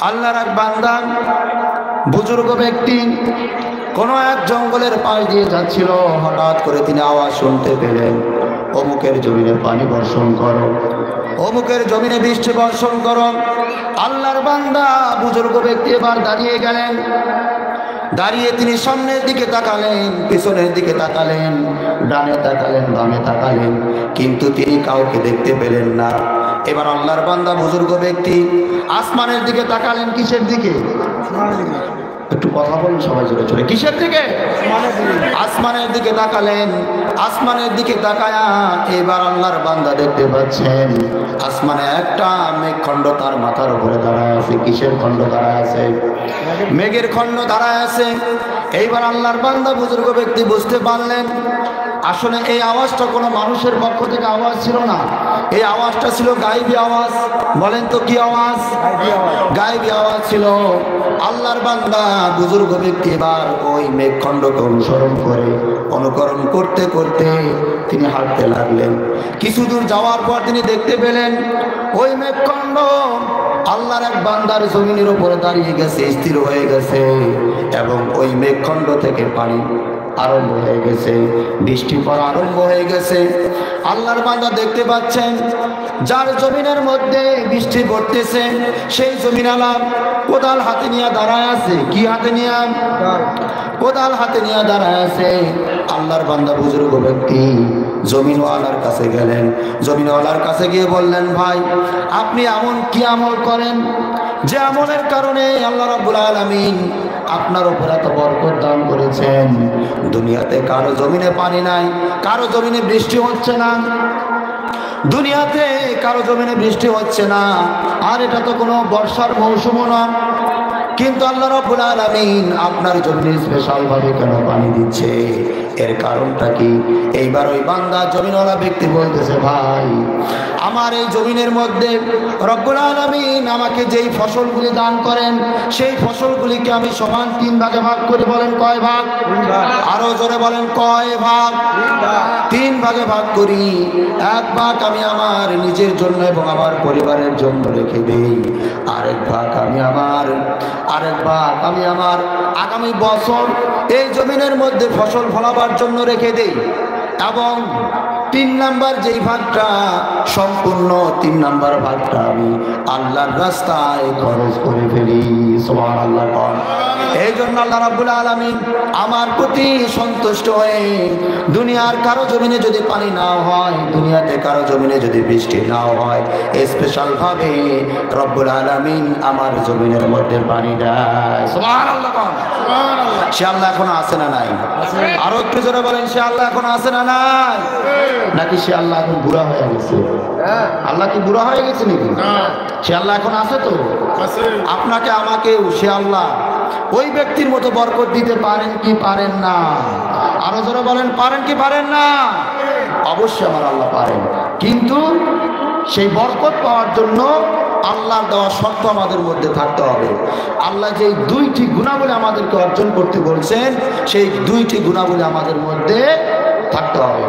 আল্লাহর এক বান্দা বুজুর্গ ব্যক্তি কোনো এক জঙ্গলের পাশ দিয়ে যাচ্ছিল। হঠাৎ করে তিনি আওয়াজ শুনতে পেলেন, অমুকের জমিনে পানি বর্ষণ করো, অমুকের জমিনে বৃষ্টি বর্ষণ করো। আল্লাহর বান্দা বুজুর্গ ব্যক্তি এবার দাঁড়িয়ে গেলেন। দাঁড়িয়ে তিনি সামনের দিকে তাকালেন, পিছনের দিকে তাকালেন, ডানে তাকালেন, বামে তাকালেন, কিন্তু তিনি কাউকে দেখতে পেলেন না। এবার আল্লাহর বান্দা বুজুর্গ ব্যক্তি আসমানের দিকে তাকালেন। কিসের দিকে? একটু কথা বলুন সবাই জোরে জোরে। কিসের দিকে? আসমানের দিকে তাকালেন। আসমানের দিকে তাকায়া এবার আল্লাহর বান্দা দেখতে পাচ্ছেন আসমানে একটা মেঘখণ্ড তার মাথার উপরে দাঁড়ায় আছে। কিসের খণ্ড দাঁড়ায় আছে? মেঘের খণ্ড দাঁড়ায় আছে। এইবার আল্লাহর বান্দা বুজুর্গ ব্যক্তি বুঝতে পারলেন আসলে এই আওয়াজটা কোনো মানুষের পক্ষ থেকে আওয়াজ ছিল না, এই আওয়াজটা ছিল গায়েবী আওয়াজ। বলেন তো কি আওয়াজ? গায়েবী আওয়াজ ছিল। আল্লাহর বান্দা বুজুর্গ ব্যক্তি এবার ওই মেঘখণ্ডকে অনুকরণ করতে করতে তিনি হাঁটতে লাগলেন। কিছু দূর যাওয়ার পর তিনি দেখতে পেলেন ওই মেঘখণ্ড আল্লাহর এক বান্দার জমিনের উপরে দাঁড়িয়ে গেছে, স্থির হয়ে গেছে, এবং ওই মেঘখণ্ড থেকে পানি আরম্ভ হয়ে গেছে, বৃষ্টি পড়া আরম্ভ হয়ে গেছে। আল্লাহর বান্দা দেখতে পাচ্ছেন যার জমিনের মধ্যে বৃষ্টি পড়তেছে সেই জমিনালা কোদাল হাতে নিয়ে দাঁড়ায় আছে। কি হাতে নিয়ে? কোদাল হাতে নিয়ে দাঁড়ায় আছে। আল্লাহর বান্দা বুজুর্গ ব্যক্তি জমিনওয়ালার কাছে গেলেন। জমিনওয়ালার কাছে গিয়ে বললেন, ভাই আপনি এমন কি আমল করেন যে আমলের কারণে আল্লাহ রাব্বুল আলামিন আপনার উপর এত বরকত দান করেছেন? দুনিয়াতে কারো জমিনে পানি নাই, কারো জমিনে বৃষ্টি হচ্ছে না, দুনিয়াতে কারো জমিনে বৃষ্টি হচ্ছে না, আর এটা তো কোনো বর্ষার মৌসুমও না, কিন্তু আল্লাহ রাব্বুল আলামিন আপনার জন্য স্পেশাল ভাবে কেন পানি দিচ্ছে? এর কারণটা কি? এইবার ওই বান্দা জমিনওয়ালা ব্যক্তি বলতেছে, ভাই আমার এই জমিনের মধ্যে রব্বুল আলামিন আমাকে যেই ফসলগুলি দান করেন সেই ফসলগুলিকে আমি সমান 3 ভাগে ভাগ করি। বলেন কয় ভাগ? আরো জোরে বলেন কয় ভাগ? 3 ভাগে ভাগ করি। 1 ভাগ আমি আমার নিজের জন্য এবং আমার পরিবারের জন্য রেখে দেই, আরেক ভাগ আমি আমার আগামী বছর এই জমিনের মধ্যে ফসল ফলাবার জন্য রেখে দেই, এবং 3 নাম্বার যেই ভাগটা সম্পূর্ণ 3 নাম্বার ভাগটা আমি আল্লাহর রাস্তায় খরচ করে ফেলি। সুবহানাল্লাহ। এই জন্য আল্লাহ রাব্বুল আলামিন আমার প্রতি সন্তুষ্ট হয়ে দুনিয়ার কারো জমিনে যদি পানি না হয়, দুনিয়াতে কারো জমিনে যদি বৃষ্টি না হয়, স্পেশাল ভাবে রব্বুল আলামিন আমার জমিনের মধ্যে পানি দেয়। সুবহানাল্লাহ। সে আল্লাহ এখন আছে না নাই? আরো একটু জোরে বলেন, সে আল্লাহ এখন আছে না নাই? নাকি সে আল্লাহ এখন বুড়া হয়ে গেছে? আল্লাহ কি বুড়া হয়ে গেছে নাকি? সে আল্লাহ এখন আছে তো। আপনাকে আমাকেও সে আল্লাহ ওই ব্যক্তির মতো বরকত দিতে পারেন কি পারেন না? আরো জোরে বলেন, পারেন কি পারেন না? অবশ্যই আমার আল্লাহ পারেন, কিন্তু সেই বরকত পাওয়ার জন্য আল্লাহর দেওয়া শর্ত আমাদের মধ্যে থাকতে হবে। আল্লাহ যেই 2টি গুণাবলী আমাদেরকে অর্জন করতে বলছেন সেই 2টি গুণাবলী আমাদের মধ্যে থাকতে হবে।